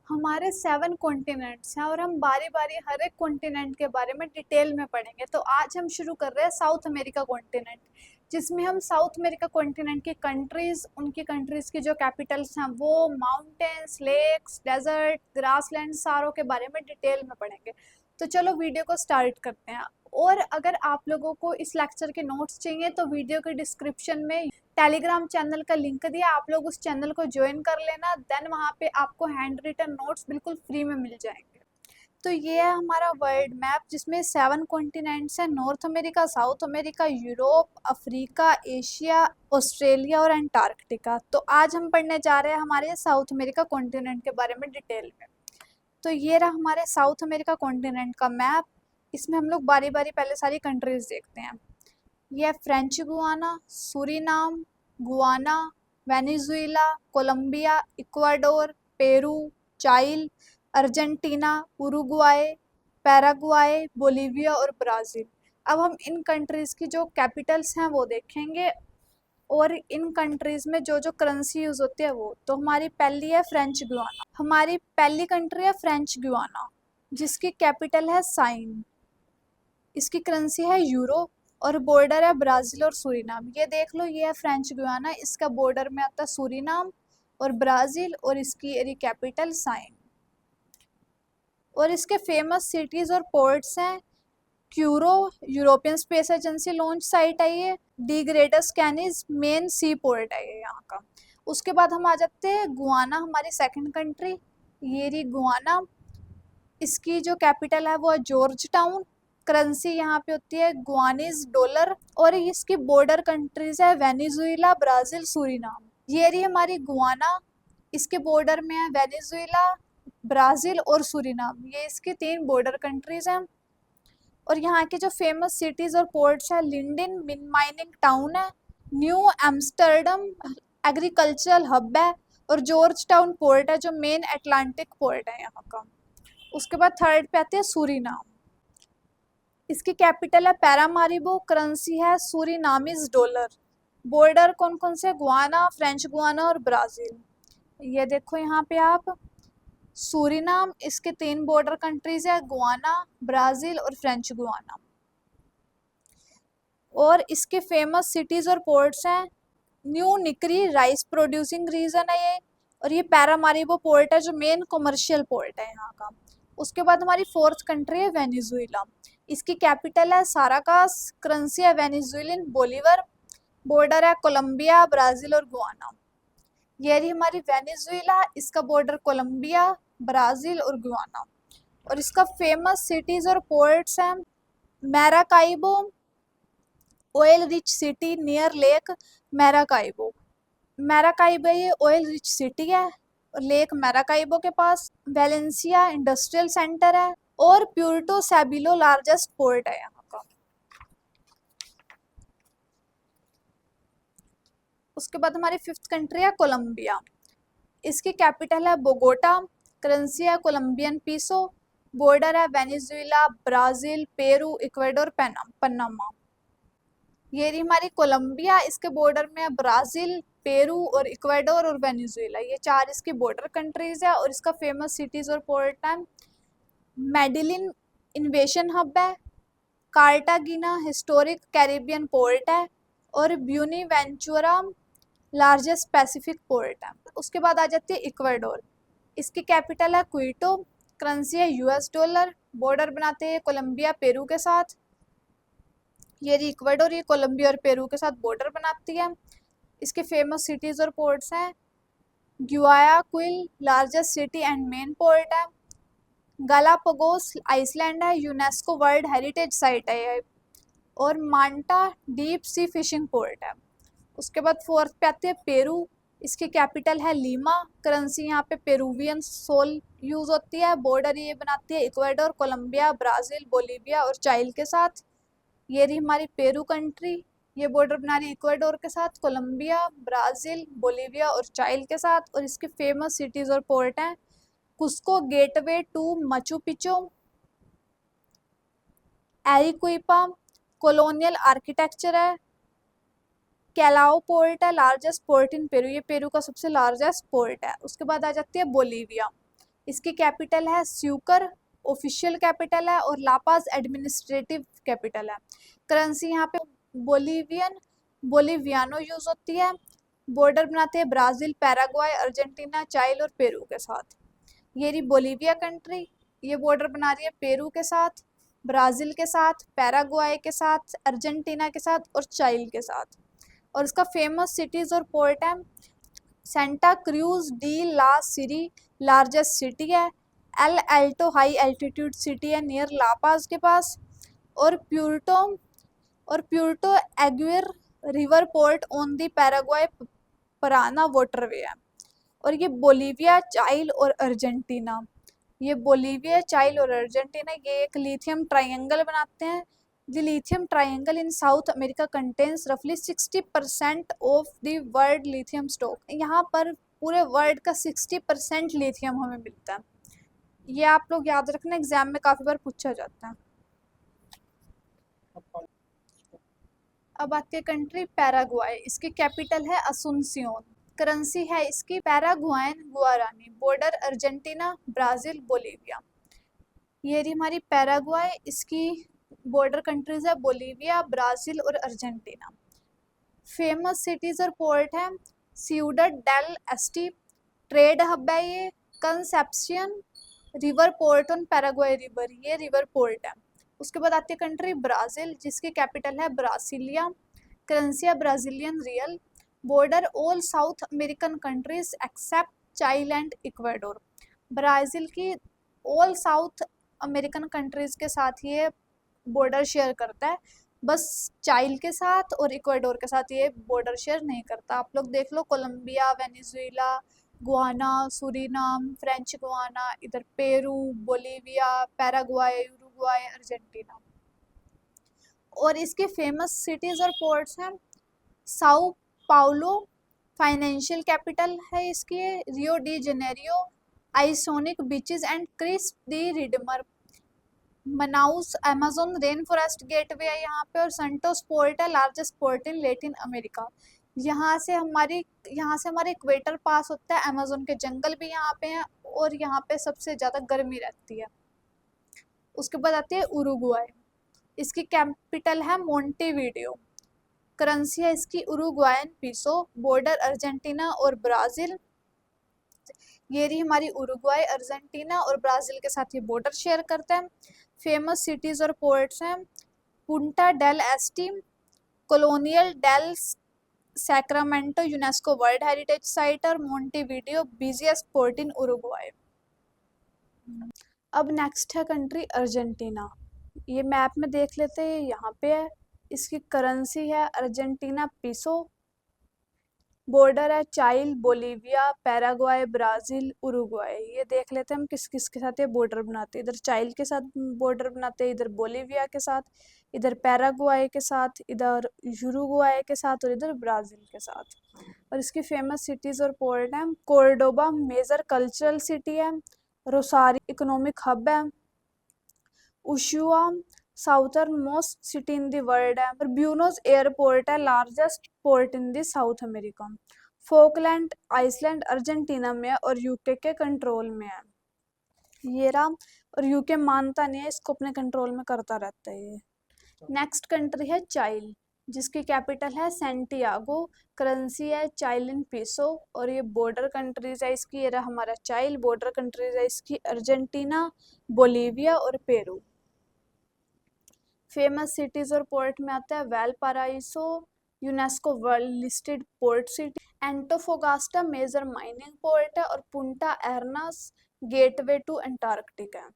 हमारे 7 कॉन्टिनेंट्स हैं और हम बारी बारी हर एक कॉन्टिनेंट के बारे में डिटेल में पढ़ेंगे। तो आज हम शुरू कर रहे हैं साउथ अमेरिका कॉन्टिनेंट, जिसमें हम साउथ अमेरिका कॉन्टिनेंट की कंट्रीज, उनकी कंट्रीज की जो कैपिटल्स हैं वो, माउंटेन्स, लेक्स, डेजर्ट, ग्रासलैंड, सारों के बारे में डिटेल में पढ़ेंगे। तो चलो वीडियो को स्टार्ट करते हैं। और अगर आप लोगों को इस लेक्चर के नोट्स चाहिए तो वीडियो के डिस्क्रिप्शन में टेलीग्राम चैनल का लिंक दिया, आप लोग उस चैनल को ज्वाइन कर लेना। देन वहाँ पे आपको हैंड रिटन नोट्स बिल्कुल फ्री में मिल जाएंगे। तो ये है हमारा वर्ल्ड मैप, जिसमें 7 कॉन्टिनेंट्स हैं: north America, south America, Europe, Africa, Asia, Australia और अंटार्कटिका। तो आज हम पढ़ने जा रहे हैं हमारे साउथ अमेरिका कॉन्टिनेंट के बारे में डिटेल में। तो ये रहा हमारे साउथ अमेरिका कॉन्टिनेंट का मैप। इसमें हम लोग बारी बारी पहले सारी कंट्रीज देखते हैं। यह French Guiana, Suriname, Guyana, Venezuela, Colombia, Ecuador, Peru, Chile, Argentina, Uruguay, Paraguay, Bolivia और ब्राज़ील। अब हम इन कंट्रीज़ की जो कैपिटल्स हैं वो देखेंगे और इन कंट्रीज़ में जो जो करेंसी यूज़ होती है वो। तो हमारी पहली है फ्रेंच गुआना। हमारी पहली कंट्री है फ्रेंच गुआना, जिसकी कैपिटल है साइन। इसकी करेंसी है यूरो और बॉर्डर है ब्राज़ील और सूरीनाम। ये देख लो, ये है फ्रेंच गुयाना, इसका बॉर्डर में आता है सूरीनाम और ब्राज़ील और इसकी एरी कैपिटल साइन। और इसके फेमस सिटीज़ और पोर्ट्स हैं Kourou, European Space Agency launch site है ये। डी ग्रेटस कैनिस, मेन सी पोर्ट है ये यहाँ का। उसके बाद हम आ जाते हैं गुआना, हमारी सेकंड कंट्री। ये रही गुआना, इसकी जो कैपिटल है वो है जॉर्ज टाउन। करेंसी यहाँ पे होती है गुआनीज डॉलर और इसकी बॉर्डर कंट्रीज है वेनेजुएला, ब्राज़ील, सूरीनाम। ये रही हमारी गुआना, इसके बॉर्डर में है वेनेजुएला, ब्राज़ील और सूरीनाम। ये इसकी 3 बॉर्डर कंट्रीज हैं। और यहाँ के जो फेमस सिटीज़ और पोर्ट्स हैं, लिंडन माइनिंग टाउन है, न्यू एम्स्टर्डम एग्रीकल्चरल हब है और जॉर्ज टाउन पोर्ट है जो मेन अटलांटिक पोर्ट है यहाँ का। उसके बाद थर्ड पे आते हैं सूरीनाम। इसकी कैपिटल है पैरामारिबो, करेंसी है सूरीनामीज डॉलर। बॉर्डर कौन कौन से? गुआना, फ्रेंच गुआना और ब्राज़ील। ये देखो यहाँ पे आप, सूरीनाम, इसके 3 बॉर्डर कंट्रीज है, गुआना, ब्राज़ील और फ्रेंच गुआना। और इसके फेमस सिटीज और पोर्ट्स हैं न्यू निकरी, राइस प्रोड्यूसिंग रीजन है ये, और ये पैरामारिबो पोर्ट है जो मेन कमर्शियल पोर्ट है यहाँ का। उसके बाद हमारी 4th कंट्री है वेनेजुएला। इसकी कैपिटल है साराकास, करेंसी है वेनेजुएलियन बोलीवर, बॉर्डर है कोलंबिया, ब्राज़ील और गुआना। ये रही हमारी वेनेजुएला, इसका बॉर्डर कोलंबिया, ब्राज़ील और गुआना। और इसका फेमस सिटीज और पोर्ट्स हैं Maracaibo, oil rich city near Lake Maracaibo. Maracaibo ये ऑयल रिच सिटी है और लेक मैराकाइबो के पास। वेलेंसिया इंडस्ट्रियल सेंटर है और प्यूर्टो सैबिलो लार्जेस्ट पोर्ट है यहाँ का। उसके बाद हमारी 5th कंट्री है कोलंबिया। इसकी कैपिटल है बोगोटा, करेंसी है कोलंबियन पीसो, बॉर्डर है Venezuela, Brazil, Peru, Ecuador, Panama. ये रही हमारी कोलंबिया, इसके बॉर्डर में है ब्राज़ील, पेरू और इक्वाडोर और वेनेजुएला। ये 4 इसकी बॉर्डर कंट्रीज है। और इसका फेमस सिटीज और पोर्ट है मेडिलिन इन्वेशन हब है, कार्टागिना हिस्टोरिक कैरिबियन पोर्ट है और ब्यूनीवेंचुरा लार्जेस्ट पैसिफिक पोर्ट है। उसके बाद आ जाती है इक्वाडोर। इसकी कैपिटल है क्विटो, करेंसी है यूएस डॉलर, बॉर्डर बनाते हैं कोलंबिया पेरू के साथ। ये इक्वाडोर ये कोलंबिया और पेरू के साथ बॉर्डर बनाती है। इसके फेमस सिटीज और पोर्ट्स हैं Guayaquil, largest city and main port है। गालापागोस आइसलैंड है, यूनेस्को वर्ल्ड हेरिटेज साइट है ये। और Manta deep sea fishing port है। उसके बाद 4th पे आती है पेरू। इसकी कैपिटल है लीमा, करेंसी यहाँ पे पेरूवियन सोल यूज होती है। बॉर्डर ये बनाती है इक्वाडोर, कोलंबिया, ब्राज़ील, बोलीविया और चाइल के साथ। ये रही हमारी पेरू कंट्री, ये बॉर्डर बना रही इक्वाडोर के साथ, कोलंबिया, ब्राज़ील, बोलीविया और चाइल के साथ। और इसके फेमस सिटीज़ और पोर्ट हैं Cusco gateway to Machu Picchu, Arequipa, colonial architecture है, कैलाओ पोर्ट है, लार्जेस्ट पोर्ट इन पेरू, ये पेरू का सबसे लार्जेस्ट पोर्ट है। उसके बाद आ जाती है बोलीविया। इसकी कैपिटल है स्यूकर, ऑफिशियल कैपिटल है, और लापाज एडमिनिस्ट्रेटिव कैपिटल है। करेंसी यहाँ पे बोलिवियानो यूज होती है। बॉर्डर बनाते हैं ब्राज़ील, पैराग्वाय, अर्जेंटीना, चाइल और पेरू के साथ। ये रही बोलीविया कंट्री, ये बॉर्डर बना रही है पेरू के साथ, ब्राज़ील के साथ, पैराग्वाय के साथ, अर्जेंटीना के साथ और चाइल के साथ। और इसका फेमस सिटीज़ और पोर्ट है Santa Cruz de la Sierra, largest city है। El Alto high altitude city है नियर लापाज के पास। और Puerto Aguirre river port on the Paraguay Parana waterway है। और ये बोलीविया, चाइल और अर्जेंटीना, ये एक लिथियम ट्रायंगल बनाते हैं। The lithium triangle in South America contains roughly 60% of the world lithium stock। यहाँ पर पूरे वर्ल्ड का 60% लिथियम हमें मिलता है। ये आप लोग याद रखना, एग्जाम में काफी बार पूछा जाता है। अब आती है कंट्री पैराग्वाय, इसकी कैपिटल है असुनसियोन। करेंसी है इसकी Paraguayan guarani. Border Argentina, Brazil, Bolivia. ये रही हमारी पैराग्वाय, इसकी बॉर्डर कंट्रीज है बोलीविया, ब्राज़ील और अर्जेंटीना। फेमस सिटीज और पोर्ट है Ciudad del Este, trade hub है ये। Concepcion river port on Paraguay river, ये रिवर पोर्ट है। उसके बाद आती है कंट्री ब्राज़ील, जिसकी कैपिटल है ब्रासिलिया। करेंसी है Brazilian real. Border all South American countries except Chile and Ecuador. Brazil की ऑल साउथ अमेरिकन कंट्रीज के साथ ये बॉर्डर शेयर करता है, बस चाइल के साथ और इक्वाडोर के साथ ये बॉर्डर शेयर नहीं करता। आप लोग देख लो, Colombia, Venezuela, Guyana, Suriname, French Guiana, इधर Peru, Bolivia, Paraguay, Uruguay, Argentina. और इसके फेमस सिटीज और पोर्ट्स हैं साओ पाउलो, फाइनेंशियल कैपिटल है इसकी, Rio de Janeiro, iconic beaches and Christ the Redeemer. Manaus Amazon rain forest gateway है यहाँ पे। और संटोस पोर्ट है, largest port in Latin America. यहाँ से हमारे इक्वेटर पास होता है, अमेजोन के जंगल भी यहाँ पे हैं और यहाँ पे सबसे ज़्यादा गर्मी रहती है। उसके बाद आती है उरुग्वाय, इसकी कैपिटल है मोंटेवीडियो। करेंसी है इसकी उरुग्वायन पीसो। बॉर्डर अर्जेंटीना और ब्राज़ील। ये रही हमारी उरुग्वाय, अर्जेंटीना और ब्राज़ील के साथ ये बॉर्डर शेयर करते हैं। फेमस सिटीज़ और पोर्ट्स हैं Punta del Este, colonial del Sacramento UNESCO World Heritage site, और Montevideo biggest port in Uruguay. अब नेक्स्ट है कंट्री अर्जेंटीना। ये मैप में देख लेते हैं, यहाँ पे है। इसकी करेंसी है अर्जेंटीना पीसो। बॉर्डर है चाइल, बोलीविया, पैराग्वाय, ब्राज़ील, उरुग्वाय। ये देख लेते हैं हम किस किस के साथ ये बॉर्डर बनाते हैं। इधर चाइल के साथ बॉर्डर बनाते हैं, इधर बोलीविया के साथ, इधर पैराग्वाय के साथ, इधर उरुग्वाय के साथ और इधर ब्राज़ील के साथ। और इसकी फेमस सिटीज़ और पोर्ट हैं कोर्डोबा, मेजर कल्चरल सिटी है। रोसारी इकोनॉमिक हब है। Ushuaia southernmost city in the world है। और ब्यूनोस एयरपोर्ट है, largest port in the South America. Falkland Island Argentina में है और यूके के कंट्रोल में है। ये रहा, और यूके मानता नहीं है इसको, अपने कंट्रोल में करता रहता है ये। नेक्स्ट कंट्री है चाइल, जिसकी कैपिटल है सैंटियागो। करेंसी है चाइलिन पीसो। और ये बॉर्डर कंट्रीज है इसकी, ये रहा हमारा चाइल। बॉर्डर कंट्रीज है इसकी अर्जेंटीना, बोलीविया और पेरू। फेमस सिटीज और पोर्ट में आता है Valparaiso, UNESCO world listed port city. Antofagasta major mining port है। और Punta Arenas gateway to Antarctica है।